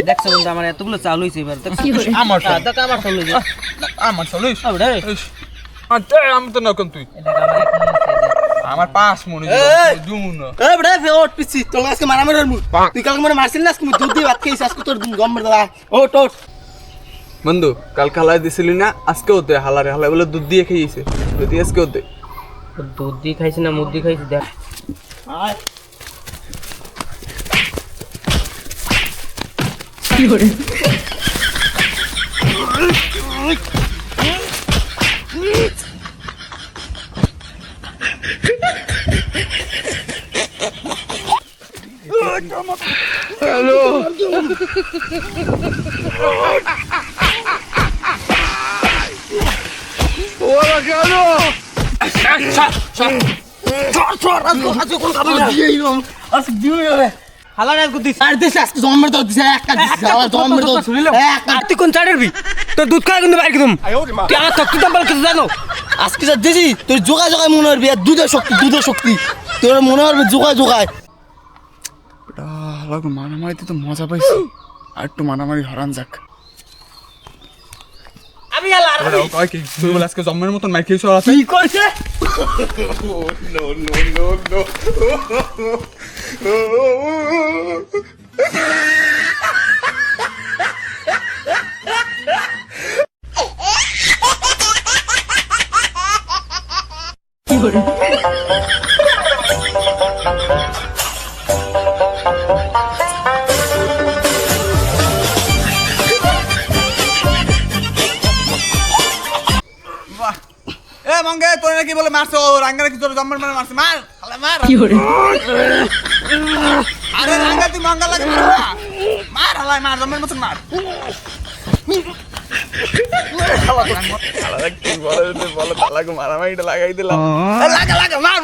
দেখছো বন্ধু আমার এতগুলো চাল হইছে এবার আমার চাল। দেখ আমার চাল হইছে আমার চলো ওরে আমি তো নকম তুই এটা আমার এক মন আমার 5 মনে এই! দুমু না এ বড় ওট পিছি তোর আজকে মারামারি হরমু তুই কালকে মানে মারছিস না আজকে দুধ দিয়ে ভাত খাইছিস আজকে তোর গম মেরে দাও ওট ওট বন্ধু কাল খালাই দিছিলি না আজকে ওতে হালারে হালাই বলে দুধ দিয়ে খেয়েছে যদি আজকে ওতে দুধ দিয়ে খাইছি না মুদ দিয়ে খাইছি দেখ আয় আজকে দিও রে হালা না গুদ দিছ আর দেশে আজকে জম মেরে দাও দিছে একটা দিছে আবার জম মেরে দাও একটা তুই কোন চাড়বি তোর দুধ খাই কিন্তু বাইরে দিম তুই আমার শক্তি দাম বলে কিছু জানো আজকে যা দিছি তোর জোগায় জোগায় মনে হবে আর দুধের শক্তি তোর মনে হবে জোগায় জোগায় হালাকে মারামারিতে তো মজা পাইছি আর একটু মারামারি হরান যাক আমি হালা কয় কি তুই বলে আজকে জম্মের মতন মাইর খেয়েছ আছে কি করছে এ মঙ্গে তোর নাকি বলে মারছো রাঙ্গা নাকি তোর জম্মের মানে মারছে মার হালা মার আরে রাঙ্গা তুই মঙ্গা লাগে মার হালাই মার জম্মের মতন মার মারামারিটা লাগাই দিলাম লাগা লাগা মার